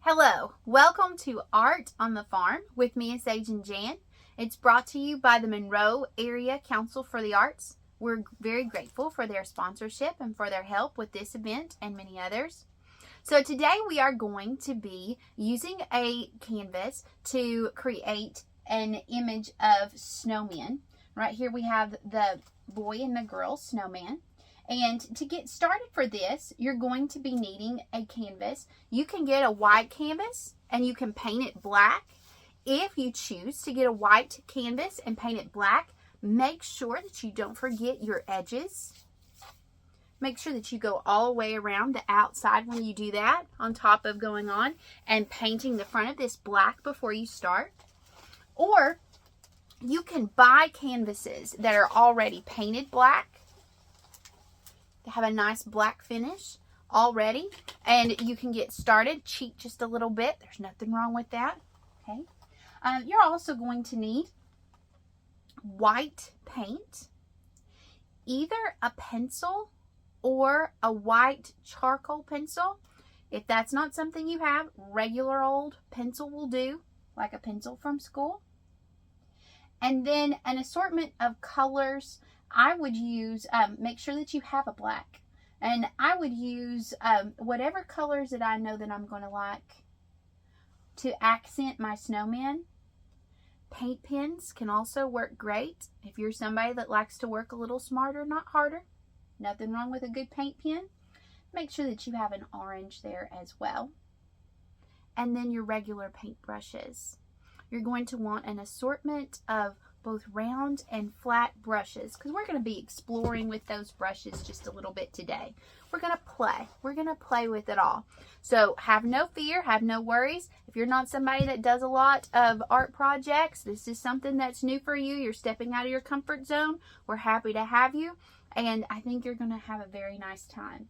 Hello, welcome to Art on the Farm with me, Sage and Jan. It's brought to you by the Monroe Area Council for the Arts. We're very grateful for their sponsorship and for their help with this event and many others. So today we are going to be using a canvas to create an image of snowmen. Right here we have the boy and the girl snowman. And to get started for this, you're going to be needing a canvas. You can get a white canvas and you can paint it black. If you choose to get a white canvas and paint it black, make sure that you don't forget your edges. Make sure that you go all the way around the outside when you do that, on top of going on and painting the front of this black before you start. Or you can buy canvases that are already painted black. They have a nice black finish already, and you can get started, cheat just a little bit. There's nothing wrong with that. Okay. You're also going to need white paint, either a pencil or a white charcoal pencil. If that's not something you have, regular old pencil will do, like a pencil from school. And then an assortment of colors. I would use, make sure that you have a black. And I would use whatever colors that I know that I'm going to like to accent my snowman. Paint pens can also work great. If you're somebody that likes to work a little smarter, not harder, nothing wrong with a good paint pen. Make sure that you have an orange there as well. And then your regular paint brushes. You're going to want an assortment of both round and flat brushes, because we're going to be exploring with those brushes just a little bit today. We're going to play with it all. So have no fear, have no worries. If you're not somebody that does a lot of art projects, this is something that's new for you. You're stepping out of your comfort zone. We're happy to have you, and I think you're going to have a very nice time.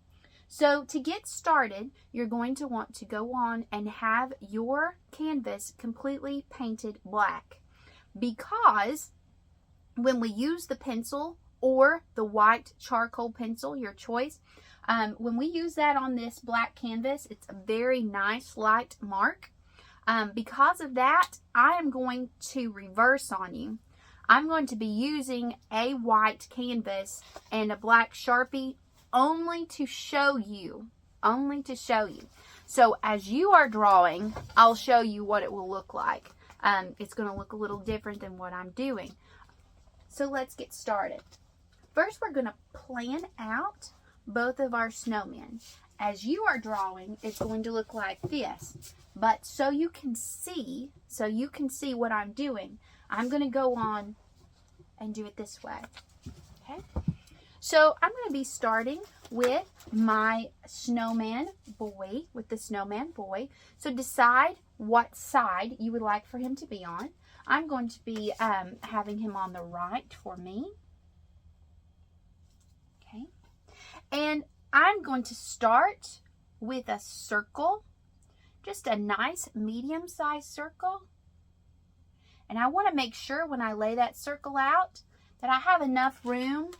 So to get started, you're going to want to go on and have your canvas completely painted black. Because when we use the pencil or the white charcoal pencil, your choice, when we use that on this black canvas, it's a very nice light mark. Because of that, I am going to reverse on you. I'm going to be using a white canvas and a black Sharpie only to show you. So as you are drawing, I'll show you what it will look like. It's going to look a little different than what I'm doing. So let's get started. First, we're going to plan out both of our snowmen. As you are drawing, it's going to look like this. But so you can see what I'm doing, I'm going to go on and do it this way. Okay? So I'm going to be starting with my snowman boy, So decide what side you would like for him to be on. I'm going to be having him on the right for me. Okay. And I'm going to start with a circle, just a nice medium-sized circle. And I want to make sure when I lay that circle out that I have enough room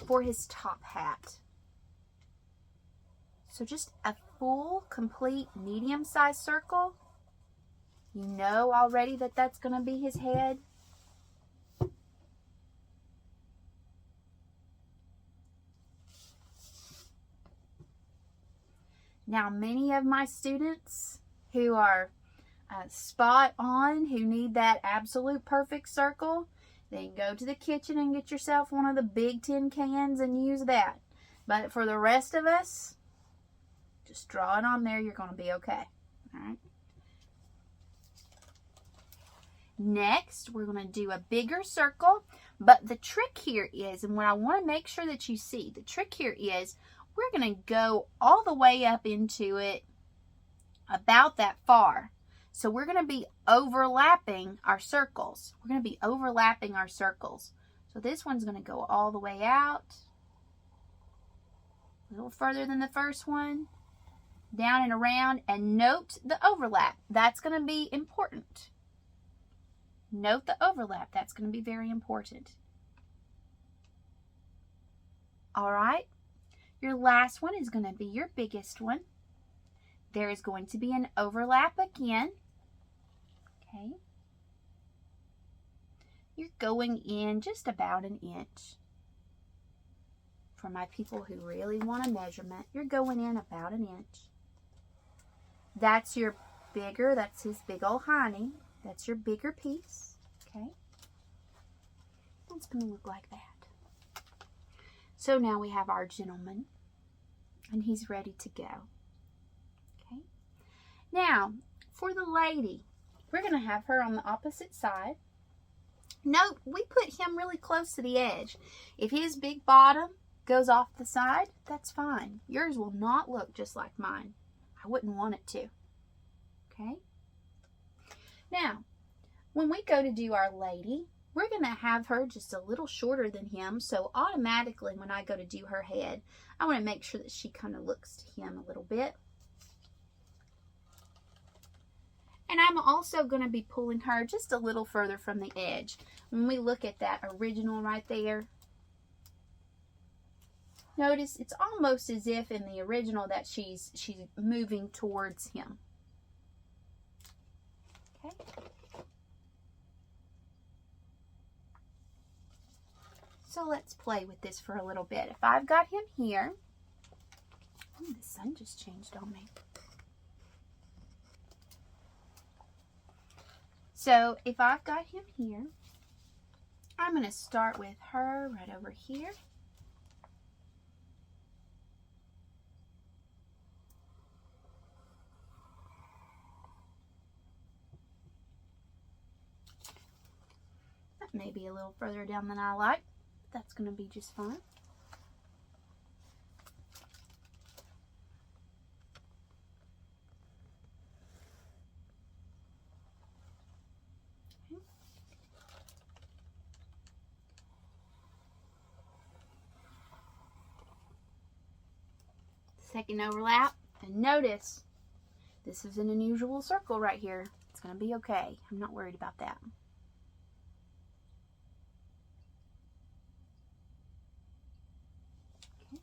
for his top hat. So just a full, complete, medium-sized circle. You know already that that's going to be his head. Now, many of my students who are spot on, who need that absolute perfect circle, then go to the kitchen and get yourself one of the big tin cans and use that. But for the rest of us, just draw it on there. You're going to be okay. All right. Next, we're going to do a bigger circle. But the trick here is, and what I want to make sure that you see, the trick here is we're going to go all the way up into it about that far. So we're going to be overlapping our circles. So this one's going to go all the way out. A little further than the first one. Down and around. And note the overlap. That's going to be important. Note the overlap. That's going to be very important. All right. Your last one is going to be your biggest one. there is going to be an overlap again. Okay. You're going in just about an inch. For my people who really want a measurement, you're going in about an inch. That's your bigger, that's his big old hiney. That's your bigger piece. Okay. It's going to look like that. So now we have our gentleman, and he's ready to go. Okay. Now, for the lady, we're going to have her on the opposite side. Note, we put him really close to the edge. If his big bottom goes off the side, that's fine. Yours will not look just like mine. I wouldn't want it to. Okay? Now, when we go to do our lady, we're going to have her just a little shorter than him, so automatically when I go to do her head, I want to make sure that she kind of looks to him a little bit. And I'm also going to be pulling her just a little further from the edge. When we look at that original right there, notice it's almost as if in the original that she's moving towards him. Okay. So let's play with this for a little bit. If I've got him here, the sun just changed on me. So if I've got him here, I'm going to start with her right over here. That may be a little further down than I like. That's going to be just fine. Second overlap, and notice this is an unusual circle right here. It's going to be okay. I'm not worried about that. Okay.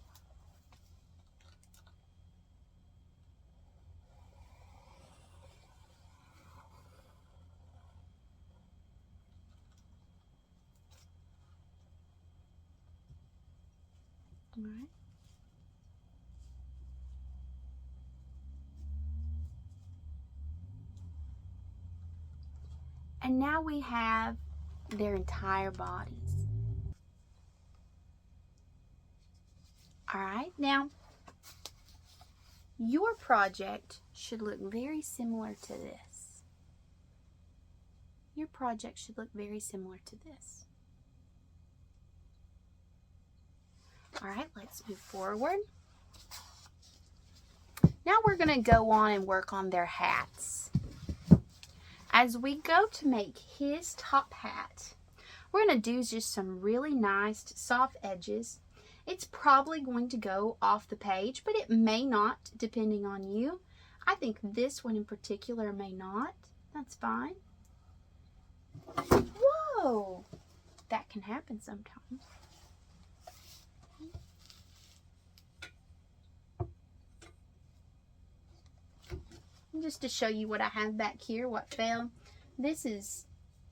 All right. And now we have their entire bodies. All right, now your project should look very similar to this. Your project should look very similar to this. All right, let's move forward. Now we're going to go on and work on their hats. As we go to make his top hat, we're going to do just some really nice soft edges. It's probably going to go off the page, but it may not, depending on you. I think this one in particular may not. That's fine. Whoa! That can happen sometimes. Just to show you what I have back here, what fell. This is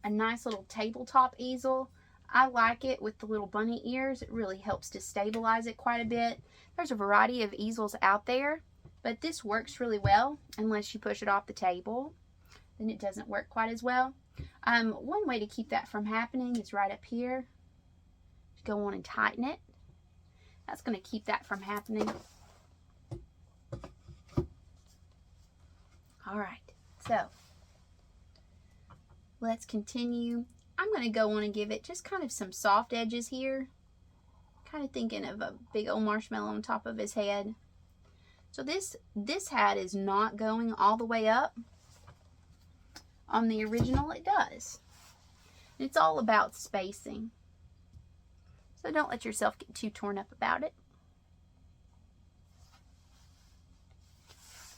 a nice little tabletop easel. I like it with the little bunny ears. It really helps to stabilize it quite a bit. There's a variety of easels out there, but this works really well unless you push it off the table. Then it doesn't work quite as well. One way to keep that from happening is right up here. Just go on and tighten it. That's going to keep that from happening. All right, so let's continue. I'm going to go on and give it just kind of some soft edges here. Kind of thinking of a big old marshmallow on top of his head. So this hat is not going all the way up. On the original, it does. It's all about spacing. So don't let yourself get too torn up about it.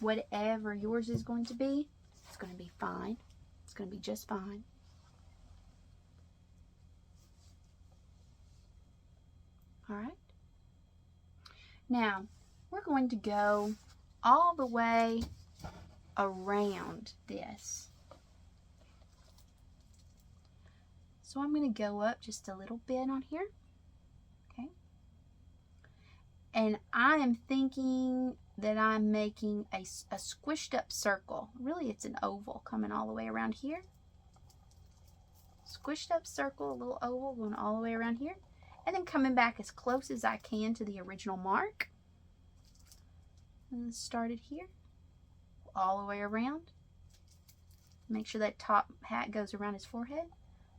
Whatever yours is going to be, it's going to be fine. It's going to be just fine. All right. Now, we're going to go all the way around this. So I'm going to go up just a little bit on here. Okay. And I am thinking that I'm making a squished up circle. Really, it's an oval coming all the way around here. Squished up circle, a little oval going all the way around here. And then coming back as close as I can to the original mark. And start it here. All the way around. Make sure that top hat goes around his forehead.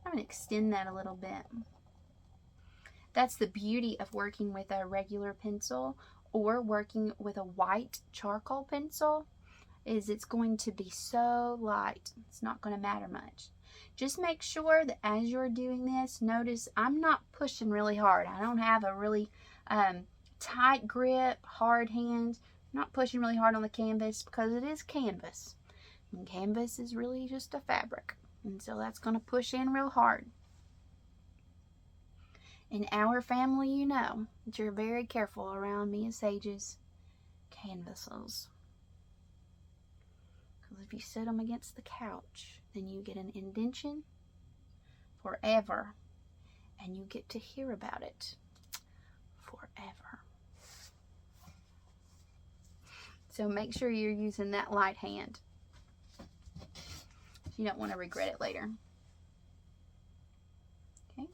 I'm going to extend that a little bit. That's the beauty of working with a regular pencil or working with a white charcoal pencil, is it's going to be so light. It's not going to matter much. Just make sure that as you're doing this, notice I'm not pushing really hard. I don't have a really tight grip, hard hand. I'm not pushing really hard on the canvas because it is canvas. And canvas is really just a fabric. And so that's going to push in real hard. In our family, you know that you're very careful around me and Sage's canvases. Because if you set them against the couch, then you get an indentation forever. And you get to hear about it forever. So make sure you're using that light hand. You don't want to regret it later. Okay.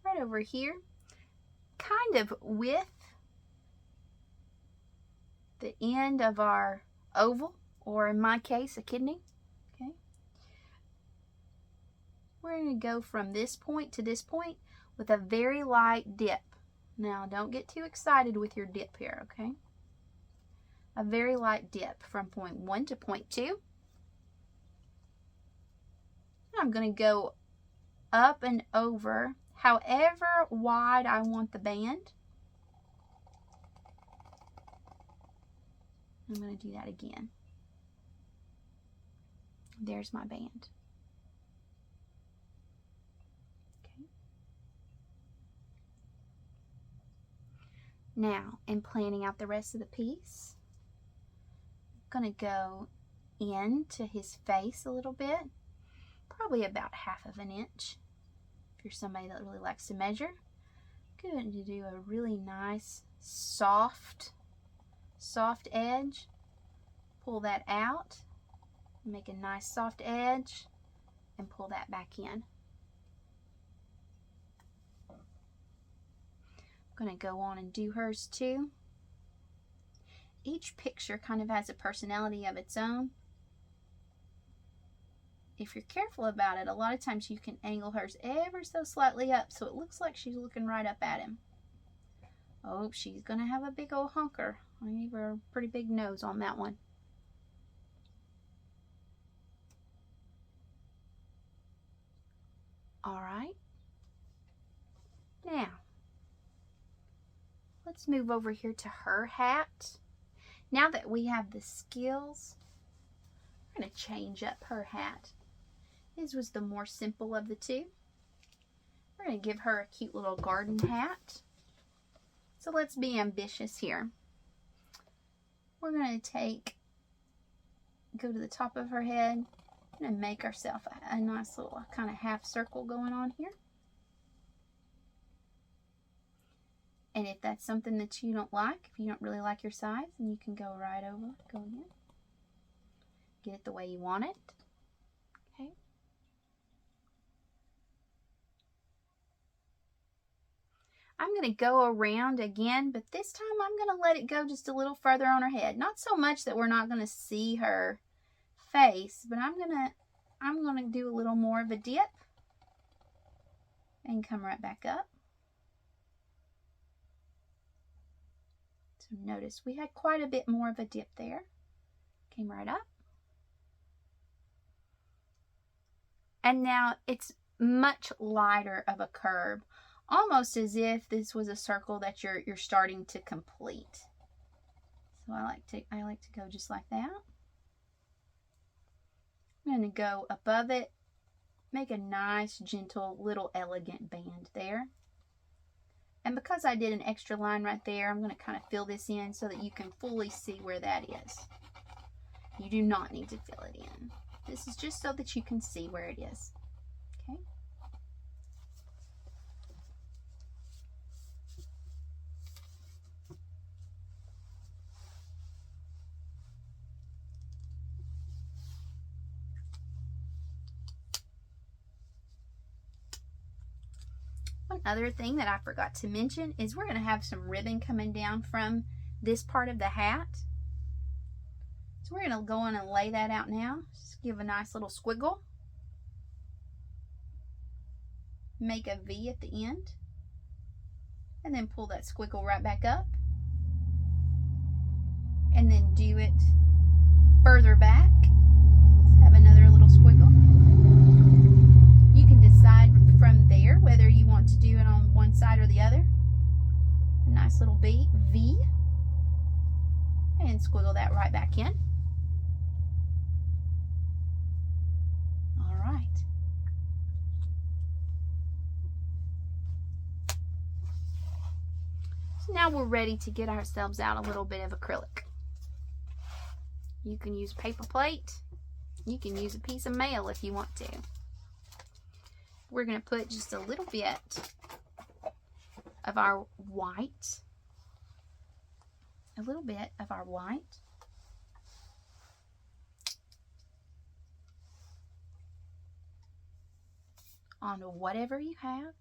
Right over here, kind of with the end of our oval, or in my case, a kidney. Okay. We're going to go from this point to this point with a very light dip. Now, don't get too excited with your dip here, okay? A very light dip from point 1 to point 2. I'm going to go up and over however wide I want the band. I'm going to do that again. There's my band. Okay. Now, in planning out the rest of the piece, I'm going to go into his face a little bit, probably about 1/2 inch. If you're somebody that really likes to measure, going to do a really nice soft edge. Pull that out, make a nice soft edge, and pull that back in. I'm going to go on and do hers too. Each picture kind of has a personality of its own. If you're careful about it, a lot of times you can angle hers ever so slightly up so it looks like she's looking right up at him. Oh, she's going to have a big old honker. I gave her a pretty big nose on that one. All right. Now, let's move over here to her hat. Now that we have the skills, we're going to change up her hat. This was the more simple of the two. We're going to give her a cute little garden hat. So let's be ambitious here. We're going to go to the top of her head and make ourselves a nice little kind of half circle going on here. And if that's something that you don't like, if you don't really like your size, then you can go right over, go again. Get it the way you want it. Okay. I'm going to go around again, but this time I'm going to let it go just a little further on her head. Not so much that we're not going to see her face, but I'm going to do a little more of a dip and come right back up. So notice we had quite a bit more of a dip there. Came right up. And now it's much lighter of a curve, almost as if this was a circle that you're starting to complete. So I like to go just like that. I'm going to go above it, make a nice, gentle, little elegant band there. And because I did an extra line right there, I'm going to kind of fill this in so that you can fully see where that is. You do not need to fill it in. This is just so that you can see where it is. Okay. One other thing that I forgot to mention is we're going to have some ribbon coming down from this part of the hat. So we're going to go on and lay that out now. Just give a nice little squiggle. Make a V at the end. And then pull that squiggle right back up. And then do it further back. Let's have another little squiggle. You can decide from there whether you want to do it on one side or the other. A nice little V. And squiggle that right back in. All right. So now we're ready to get ourselves out a little bit of acrylic. You can use paper plate. You can use a piece of mail if you want to. We're going to put just a little bit of our white. A little bit of our white. Onto whatever you have.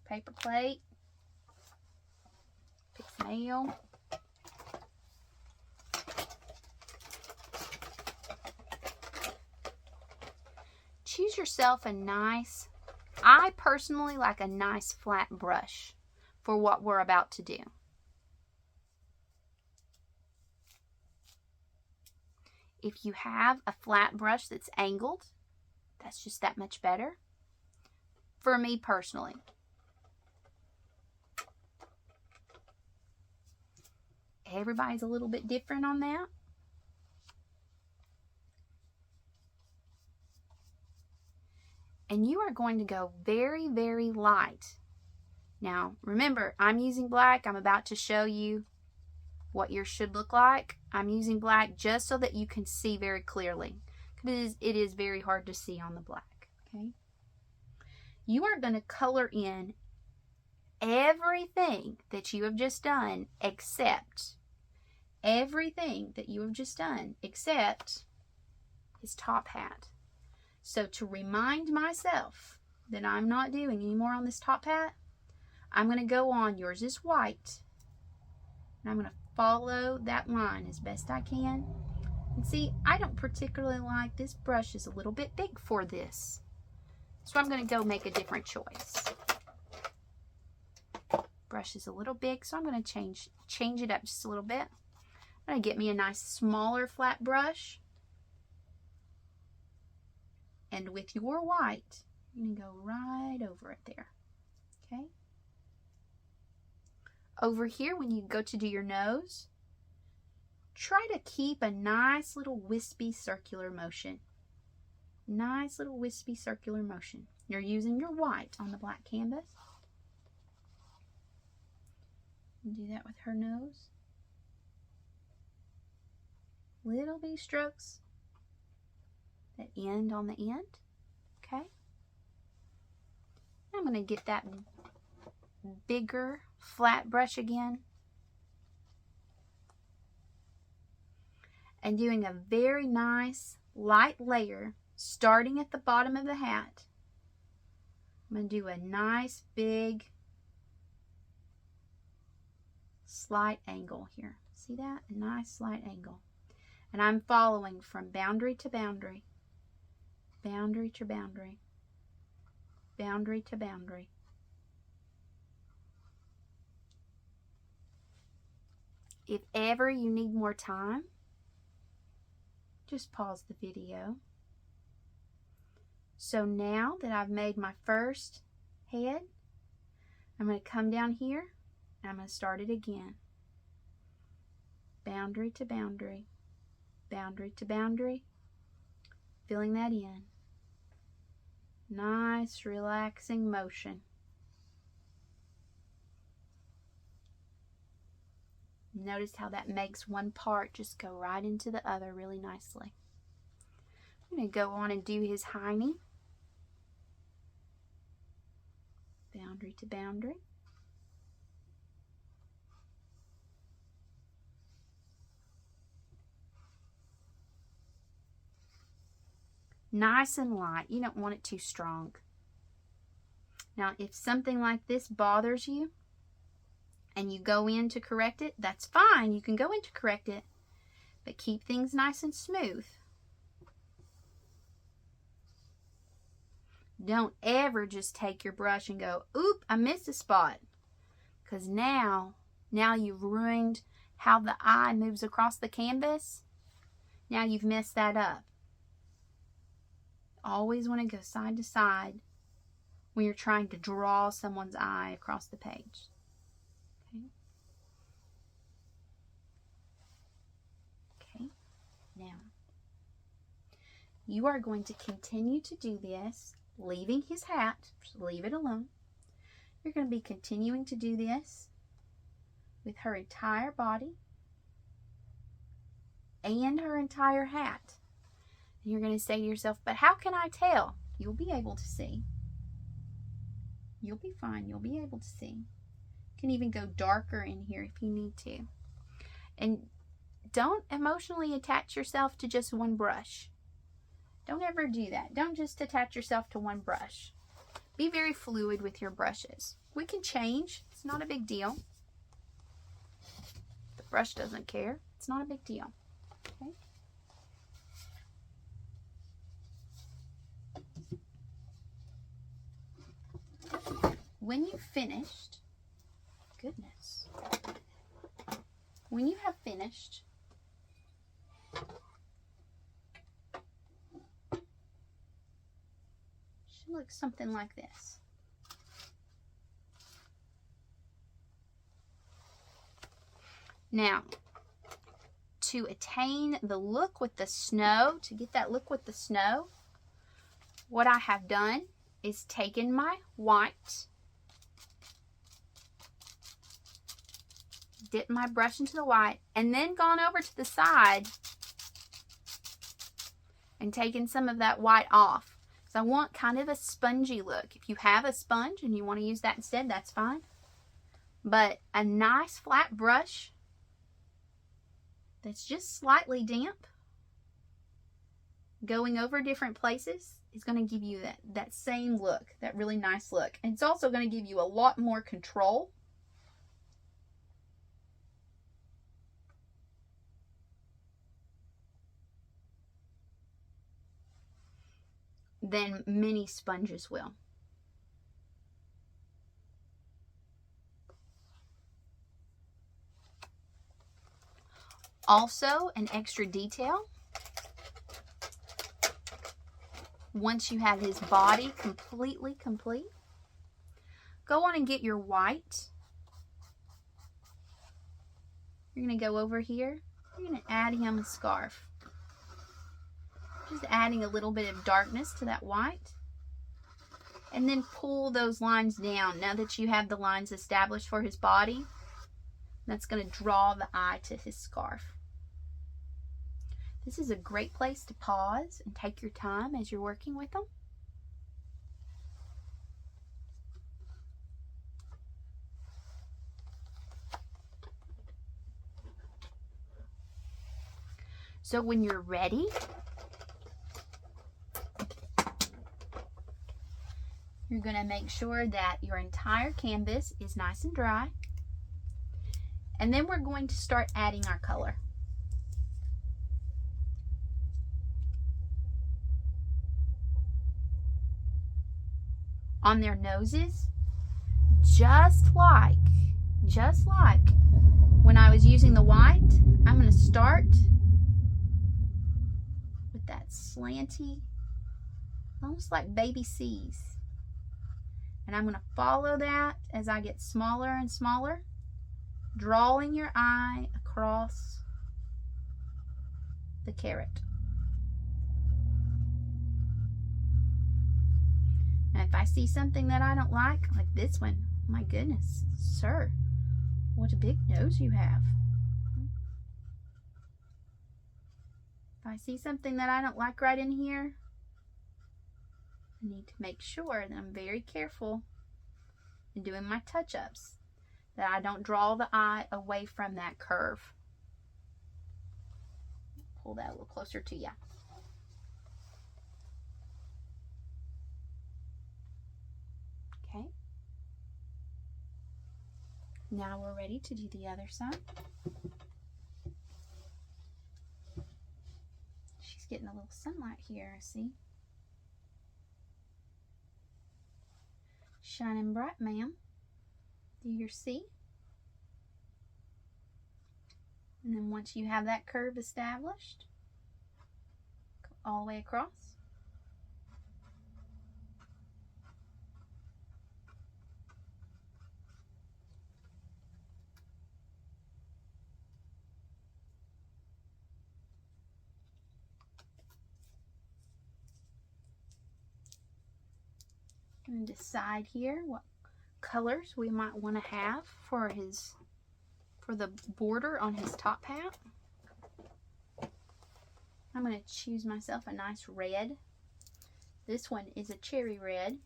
Paper plate. Piece of mail. Choose yourself a nice, I personally like a nice flat brush for what we're about to do. If you have a flat brush that's angled, that's just that much better. For me personally. Everybody's a little bit different on that. And you are going to go very, very light. Now, remember, I'm using black. I'm about to show you what yours should look like. I'm using black just so that you can see very clearly. Because it is very hard to see on the black. Okay. You are going to color in everything that you have just done except his top hat. So to remind myself that I'm not doing any more on this top hat, I'm going to go on, yours is white, and I'm going to follow that line as best I can. And see, I don't particularly like this brush is a little bit big for this. So I'm going to go make a different choice. Brush is a little big, so I'm going to change it up just a little bit. I'm going to get me a nice smaller flat brush. And with your white, you're going to go right over it there. Okay? Over here, when you go to do your nose, try to keep a nice little wispy circular motion. Nice little wispy circular motion. You're using your white on the black canvas. Do that with her nose. Little bitty strokes that end on the end. Okay. I'm going to get that bigger flat brush again. And doing a very nice light layer starting at the bottom of the hat. I'm going to do a nice big slight angle here. See that? A nice slight angle. And I'm following from boundary to boundary. Boundary to boundary. Boundary to boundary. If ever you need more time, just pause the video. So now that I've made my first head, I'm going to come down here and I'm going to start it again. Boundary to boundary. Boundary to boundary. Filling that in. Nice relaxing motion. Notice how that makes one part just go right into the other really nicely. I'm going to go on and do his hiney. Boundary to boundary. Nice and light. You don't want it too strong. Now, if something like this bothers you and you go in to correct it, that's fine. You can go in to correct it, but keep things nice and smooth. Don't ever just take your brush and go, oop, I missed a spot. Because now you've ruined how the eye moves across the canvas. Now you've messed that up. Always want to go side to side when you're trying to draw someone's eye across the page. Okay. Now, you are going to continue to do this, leaving his hat. Just leave it alone. You're going to be continuing to do this with her entire body and her entire hat. And you're going to say to yourself, but how can I tell? You'll be able to see. You'll be fine. You'll be able to see. You can even go darker in here if you need to. And don't emotionally attach yourself to just one brush. Don't ever do that. Don't just attach yourself to one brush. Be very fluid with your brushes. We can change. It's not a big deal. The brush doesn't care. It's not a big deal. Okay. When you've finished, goodness, when you have finished, she looks something like this. Now, to attain the look with the snow, to get that look with the snow, what I have done is taken my white, dipped my brush into the white, and then gone over to the side and taken some of that white off. So I want kind of a spongy look. If you have a sponge and you want to use that instead, that's fine. But a nice flat brush that's just slightly damp, going over different places, is going to give you that same look, that really nice look. And it's also going to give you a lot more control. Than many sponges will. Also, an extra detail. Once you have his body completely complete, go on and get your white. You're going to go over here. You're going to add him a scarf. Just adding a little bit of darkness to that white. And then pull those lines down. Now that you have the lines established for his body, that's going to draw the eye to his scarf. This is a great place to pause and take your time as you're working with them. So when you're ready, you're going to make sure that your entire canvas is nice and dry. And then we're going to start adding our color. On their noses, just like when I was using the white, I'm going to start with that slanty, almost like baby C's. And I'm going to follow that as I get smaller and smaller, drawing your eye across the carrot. Now, if I see something that I don't like this one, my goodness, sir, what a big nose you have. If I see something that I don't like right in here, I need to make sure that I'm very careful in doing my touch-ups, that I don't draw the eye away from that curve. Pull that a little closer to you. Okay. Now we're ready to do the other side. She's getting a little sunlight here, I see. Shining bright, ma'am. Do you see? And then once you have that curve established, go all the way across. And decide here what colors we might want to have for the border on his top hat. I'm going to choose myself a nice red. This one is a cherry red.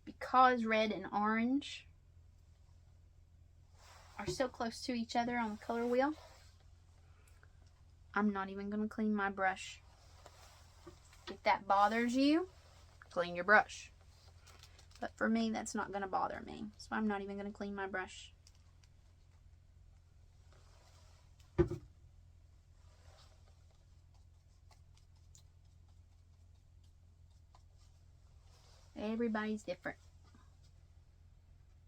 Because red and orange are so close to each other on the color wheel, I'm not even going to clean my brush. If that bothers you, clean your brush. But for me, that's not going to bother me. So I'm not even going to clean my brush. Everybody's different.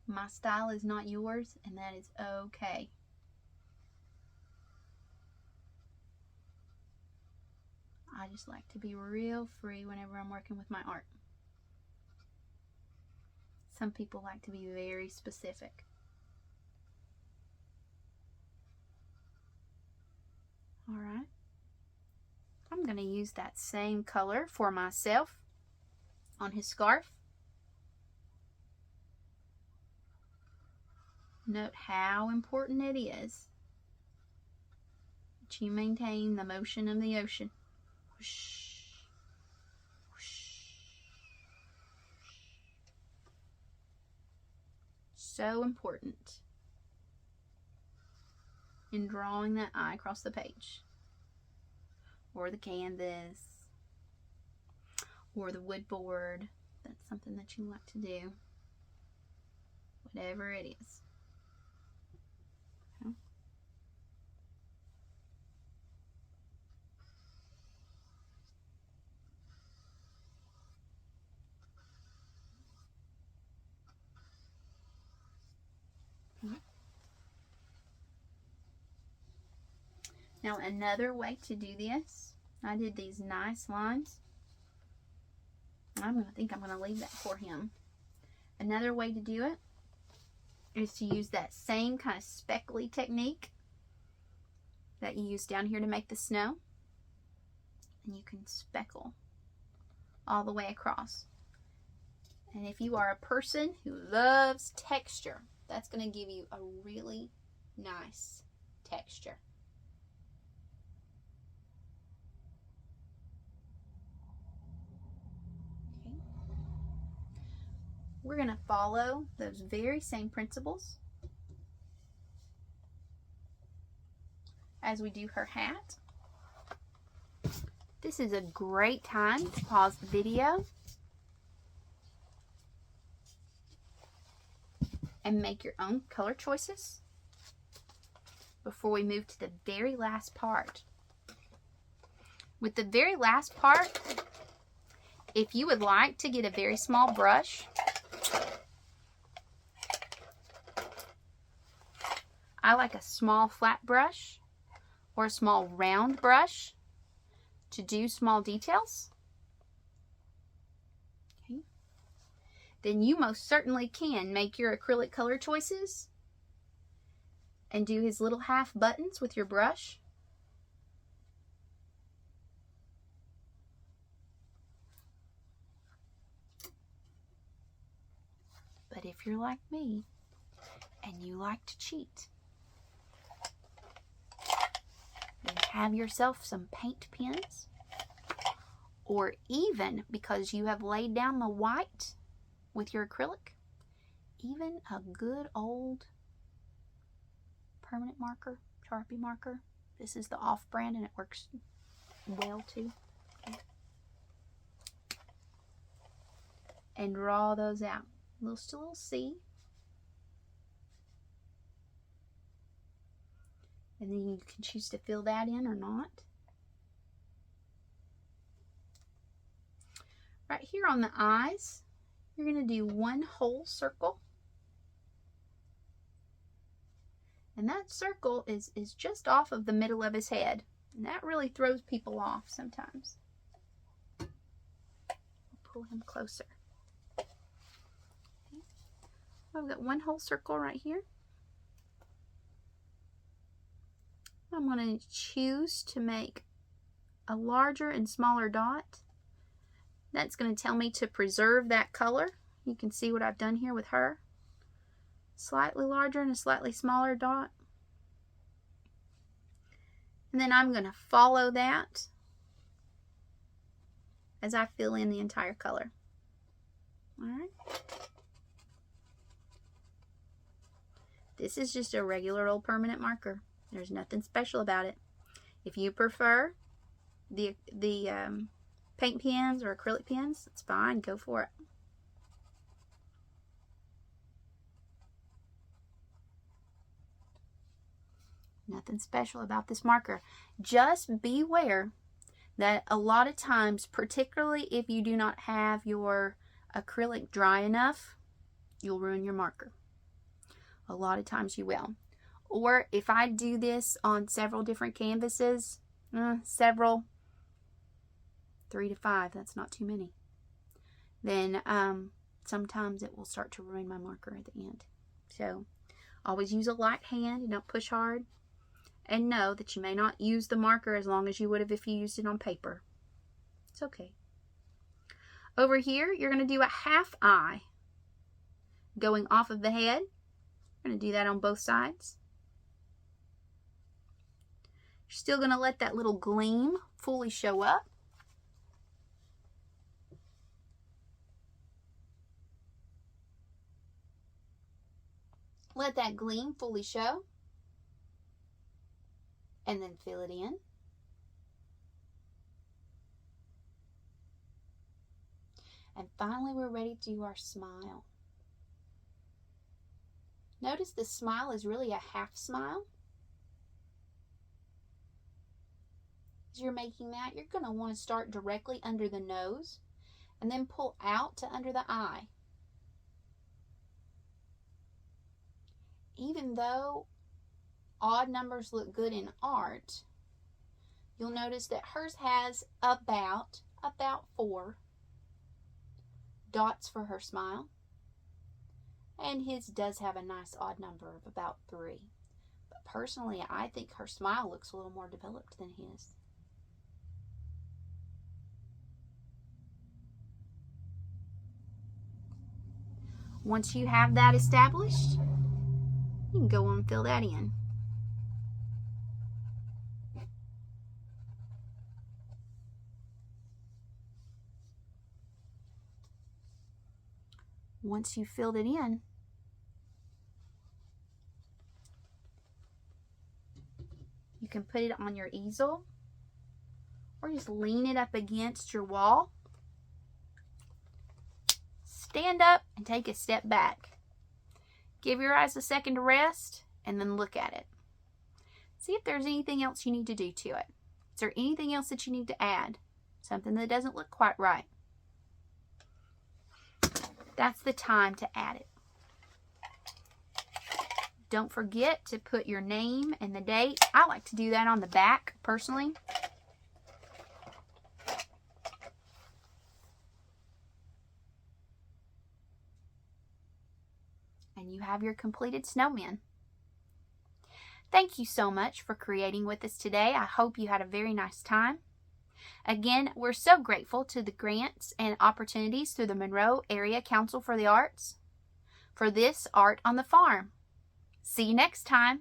My style is not yours, and that is okay. I just like to be real free whenever I'm working with my art. Some people like to be very specific. Alright. I'm going to use that same color for myself on his scarf. Note how important it is that you maintain the motion of the ocean. Whoosh, whoosh. So important in drawing that eye across the page, or the canvas, or the wood board. That's something that you like to do. Whatever it is. Okay. Now another way to do this, I did these nice lines. I'm going to leave that for him. Another way to do it is to use that same kind of speckly technique that you use down here to make the snow. And you can speckle all the way across. And if you are a person who loves texture, that's going to give you a really nice texture. Okay. We're going to follow those very same principles as we do her hat. This is a great time to pause the video and make your own color choices before we move to the very last part. With the very last part, if you would like to get a very small brush, I like a small flat brush or a small round brush to do small details. Okay. Then you most certainly can make your acrylic color choices and do his little half buttons with your brush. But if you're like me and you like to cheat, have yourself some paint pens, or even because you have laid down the white with your acrylic, even a good old permanent marker, Sharpie marker. This is the off-brand and it works well too. Okay. And draw those out. Just a little C. And then you can choose to fill that in or not. Right here on the eyes, you're going to do one whole circle. And that circle is just off of the middle of his head. And that really throws people off sometimes. We'll pull him closer. Okay. I've got one whole circle right here. I'm going to choose to make a larger and smaller dot. That's going to tell me to preserve that color. You can see what I've done here with her. Slightly larger and a slightly smaller dot. And then I'm going to follow that as I fill in the entire color. Alright. This is just a regular old permanent marker. There's nothing special about it. If you prefer the paint pens or acrylic pens, it's fine. Go for it. Nothing special about this marker. Just beware that a lot of times, particularly if you do not have your acrylic dry enough, you'll ruin your marker. A lot of times you will. Or if I do this on several different canvases, 3 to 5, that's not too many, then sometimes it will start to ruin my marker at the end. So always use a light hand and don't push hard. And know that you may not use the marker as long as you would have if you used it on paper. It's okay. Over here, you're going to do a half eye going off of the head. We're going to do that on both sides. You're still going to let that little gleam fully show up. Let that gleam fully show. And then fill it in. And finally, we're ready to do our smile. Notice the smile is really a half smile. As you're making that, you're going to want to start directly under the nose and then pull out to under the eye. Even though odd numbers look good in art, you'll notice that hers has about 4 dots for her smile, and his does have a nice odd number of about 3. But personally, I think her smile looks a little more developed than his. Once you have that established, you can go on and fill that in. Once you've filled it in, you can put it on your easel or just lean it up against your wall. Stand up and take a step back. Give your eyes a second to rest and then look at it. See if there's anything else you need to do to it. Is there anything else that you need to add? Something that doesn't look quite right. That's the time to add it. Don't forget to put your name and the date. I like to do that on the back, personally. And you have your completed snowman. Thank you so much for creating with us today. I hope you had a very nice time. Again, we're so grateful to the grants and opportunities through the Monroe Area Council for the Arts for this Art on the Farm. See you next time.